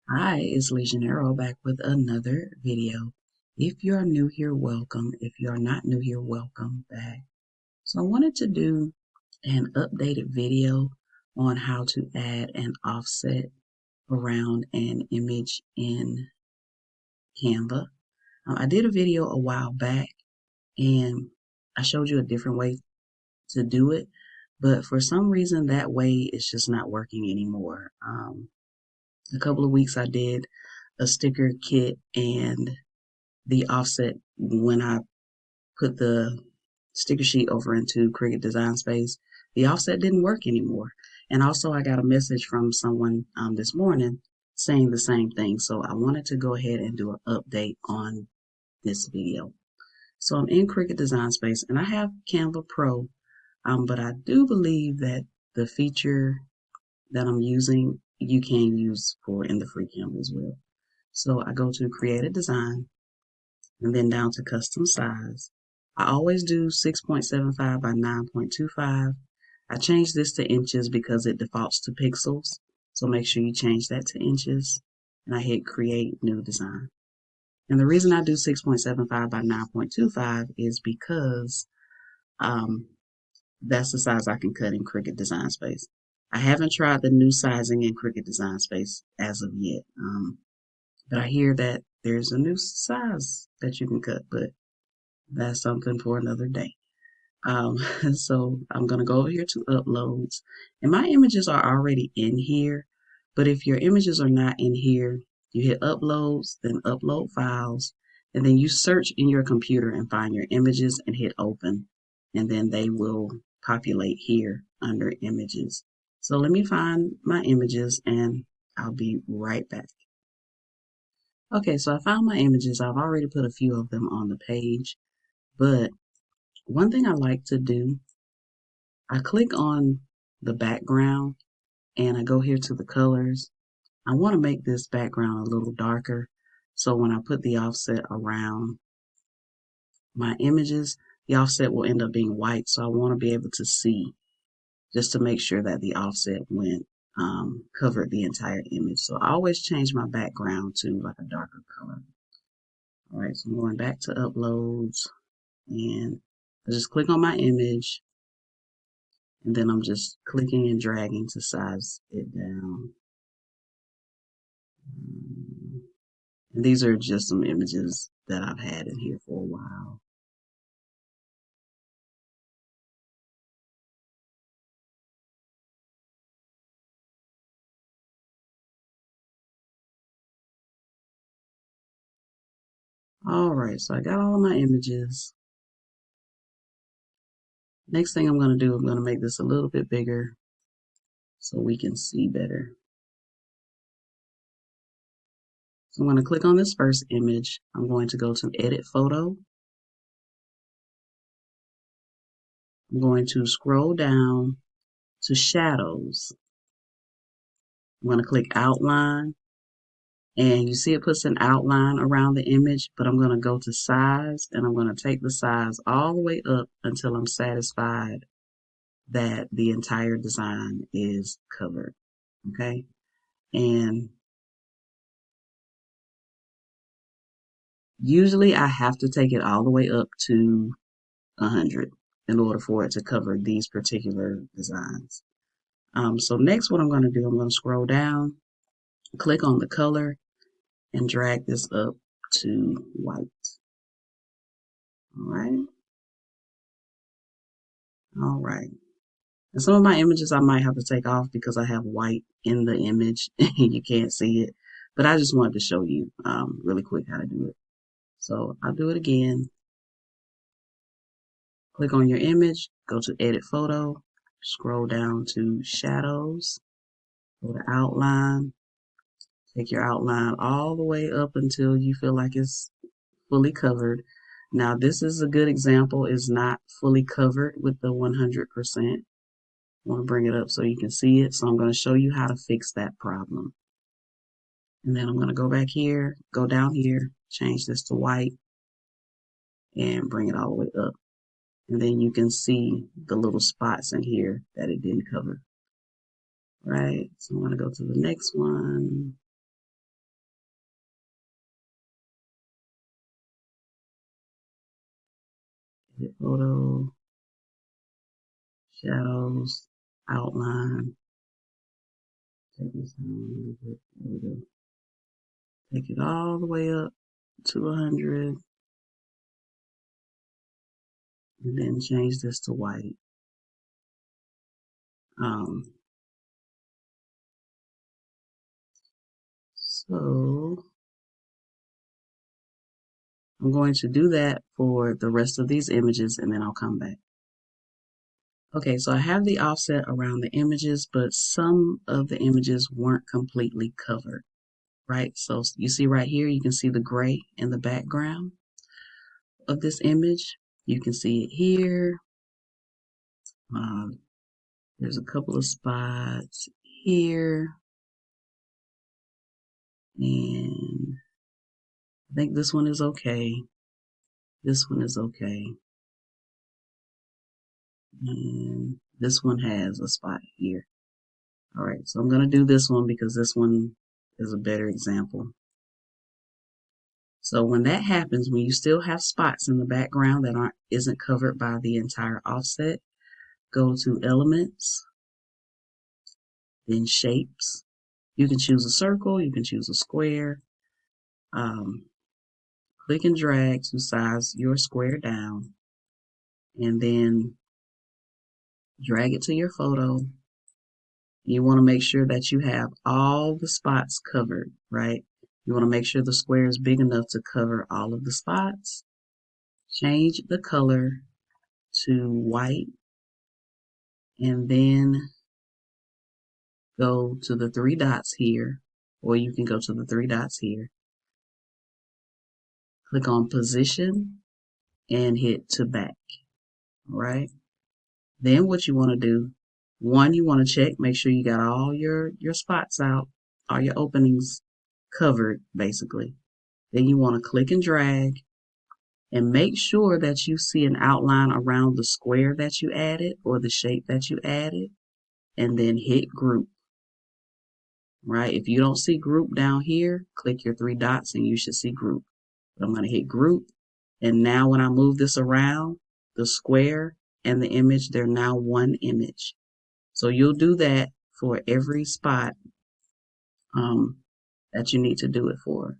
Hi, it's Legionero back with another video. If you are new here, welcome. If you are not new here, welcome back. So I wanted to do an updated video on how to add an offset around an image in Canva. I did a video a while back and I showed you a different way to do it, but for some reason that way is just not working anymore. A couple of weeks I did a sticker kit and the offset when I put the sticker sheet over into Cricut Design Space, the offset didn't work anymore. And also I got a message from someone this morning saying the same thing. So I wanted to go ahead and do an update on this video. So I'm in Cricut Design Space and I have Canva Pro, but I do believe that the feature that I'm using, you can use for in the free Canva as well. So I go to create a design and then down to custom size. I always do 6.75 by 9.25. I change this to inches because it defaults to pixels. So make sure you change that to inches. And I hit create new design. And the reason I do 6.75 by 9.25 is because um, that's the size I can cut in Cricut Design Space. I haven't tried the new sizing in Cricut Design Space as of yet. But I hear that there's a new size that you can cut, but that's something for another day. Um, so I'm going to go over here to uploads and my images are already in here. But if your images are not in here, you hit uploads, then upload files, and then you search in your computer and find your images and hit open. And then they will populate here under images. So let me find my images and I'll be right back. Okay, so I found my images. I've already put a few of them on the page, but one thing I like to do, I click on the background and I go here to the colors. I want to make this background a little darker. So when I put the offset around my images, the offset will end up being white. So I want to be able to see just to make sure that the offset went covered the entire image. So I always change my background to like a darker color. All right, so I'm going back to uploads and I just click on my image and then I'm just clicking and dragging to size it down. And these are just some images that I've had in here for a while. All right, so I got all of my images. Next thing I'm going to do, I'm going to make this a little bit bigger so we can see better. So I'm going to click on this first image. I'm going to go to edit photo. I'm going to scroll down to shadows. I'm going to click outline and you see it puts an outline around the image, but I'm going to go to size and I'm going to take the size all the way up until I'm satisfied that the entire design is covered. Okay. And usually I have to take it all the way up to 100 in order for it to cover these particular designs. So next what I'm going to do, I'm going to scroll down, click on the color and drag this up to white. All right. All right. And some of my images I might have to take off because I have white in the image and you can't see it. But I just wanted to show you really quick how to do it. So I'll do it again. Click on your image, go to edit photo, scroll down to shadows, go to outline, take your outline all the way up until you feel like it's fully covered. Now this is a good example, it's not fully covered with the 100%. I want to bring it up so you can see it. So I'm going to show you how to fix that problem. And then I'm going to go back here, go down here, change this to white and bring it all the way up. And then you can see the little spots in here that it didn't cover. Right, so I'm going to go to the next one. photo, shadows, outline. Take this down a little bit. There we go. Take it all the way up to 100. And then change this to white. So I'm going to do that for the rest of these images and then I'll come back. Okay, so I have the offset around the images, but some of the images weren't completely covered, right? So you see right here, you can see the gray in the background of this image. You can see it here. There's a couple of spots here. And I think this one is okay. This one is okay. And this one has a spot here. All right, so I'm going to do this one because this one is a better example. So when that happens, when you still have spots in the background that isn't covered by the entire offset, go to Elements, then Shapes. You can choose a circle, you can choose a square. Click and drag to size your square down, and then drag it to your photo. You want to make sure that you have all the spots covered, right? You want to make sure the square is big enough to cover all of the spots. Change the color to white, and then go to the three dots here, or you can go to the three dots here. Click on Position and hit to back, all right? Then what you want to do, one, you want to check, make sure you got all your spots out, all your openings covered, basically. Then you want to click and drag and make sure that you see an outline around the square that you added or the shape that you added, and then hit Group. Right? If you don't see Group down here, click your three dots and you should see Group. But I'm going to hit Group, and now when I move this around, the square and the image, they're now one image. So you'll do that for every spot that you need to do it for.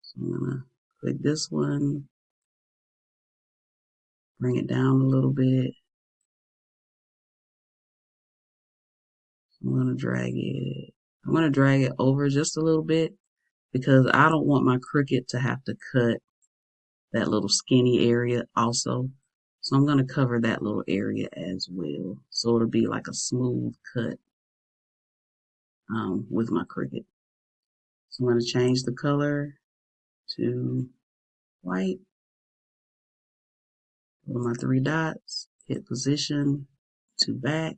So I'm going to click this one, bring it down a little bit. I'm going to drag it over just a little bit because I don't want my Cricut to have to cut that little skinny area also. So I'm going to cover that little area as well. So it'll be like a smooth cut with my Cricut. So I'm going to change the color to white. Go to my three dots, hit Position to back.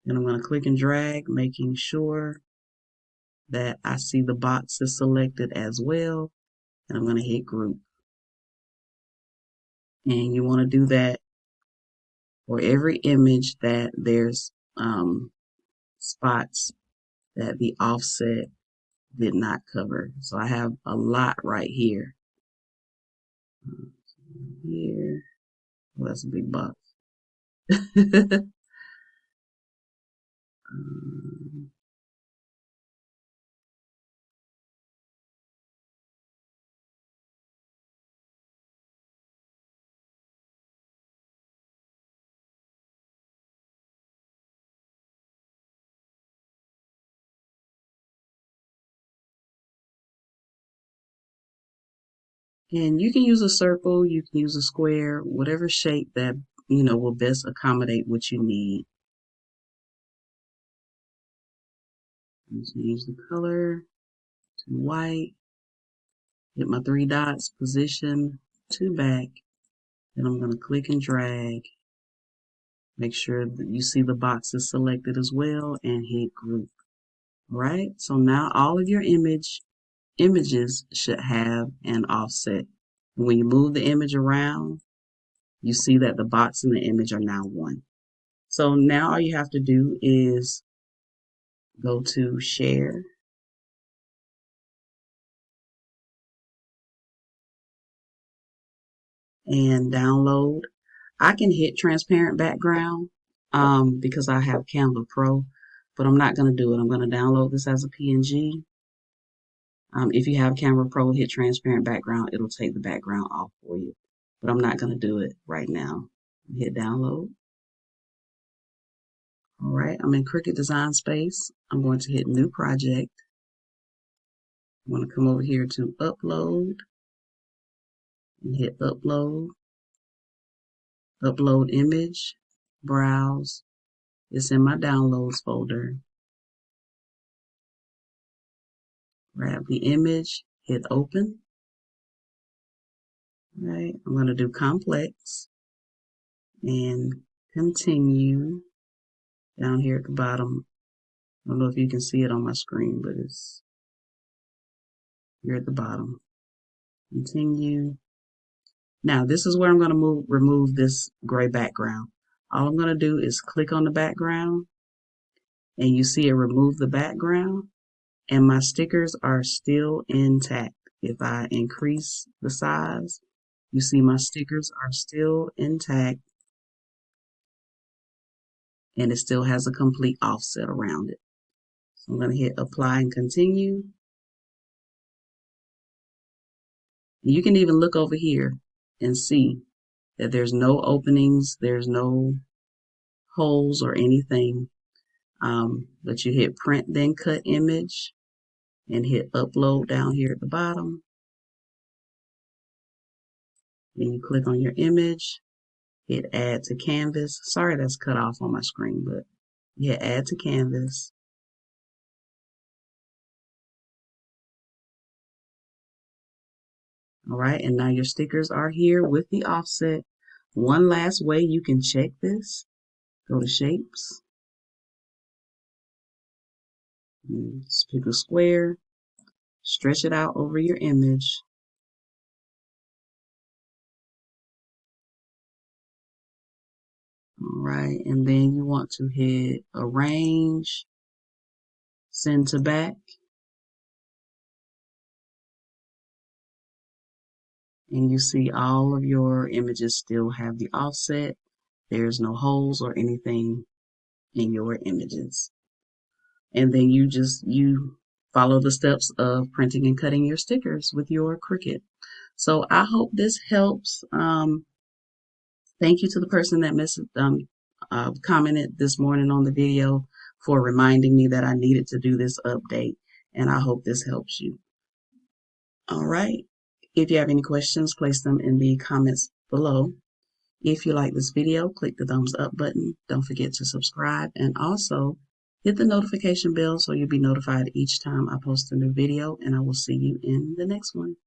Then I'm going to click and drag, making sure that I see the boxes selected as well. And I'm going to hit Group. And you want to do that for every image that there's spots that the offset did not cover. So I have a lot right here. Here. Well, that's a big box. And you can use a circle, you can use a square, whatever shape that, will best accommodate what you need. Change the color to white. Hit my three dots, Position to back. Then I'm going to click and drag. Make sure that you see the boxes selected as well and hit Group. All right, so now all of your images should have an offset. When you move the image around, you see that the box and the image are now one. So now all you have to do is go to Share, and download. I can hit transparent background because I have Canva Pro, but I'm not going to do it. I'm going to download this as a PNG. If you have Canva Pro, hit transparent background. It'll take the background off for you, but I'm not going to do it right now. Hit download. All right, I'm in Cricut Design Space. I'm going to hit New Project. I'm going to come over here to Upload and hit Upload. Upload image, browse. It's in my Downloads folder. Grab the image, hit Open. All right, I'm going to do Complex and Continue down here at the bottom. I don't know if you can see it on my screen, but it's here at the bottom. Continue. Now, this is where I'm going to remove this gray background. All I'm going to do is click on the background, and you see it remove the background, and my stickers are still intact. If I increase the size, you see my stickers are still intact, and it still has a complete offset around it. So I'm going to hit Apply and Continue. You can even look over here and see that there's no openings, there's no holes or anything. But you hit Print then Cut Image and hit Upload down here at the bottom. Then you click on your image, hit Add to Canvas. Sorry that's cut off on my screen, but hit Add to Canvas. All right, and now your stickers are here with the offset. One last way you can check this, go to Shapes, just pick a square, stretch it out over your image. All right, and then you want to hit Arrange, Send to Back. And you see all of your images still have the offset. There's no holes or anything in your images. And then you follow the steps of printing and cutting your stickers with your Cricut. So I hope this helps. Thank you to the person that commented this morning on the video for reminding me that I needed to do this update. And I hope this helps you. All right. If you have any questions, place them in the comments below. If you like this video, click the thumbs up button. Don't forget to subscribe and also hit the notification bell so you'll be notified each time I post a new video, and I will see you in the next one.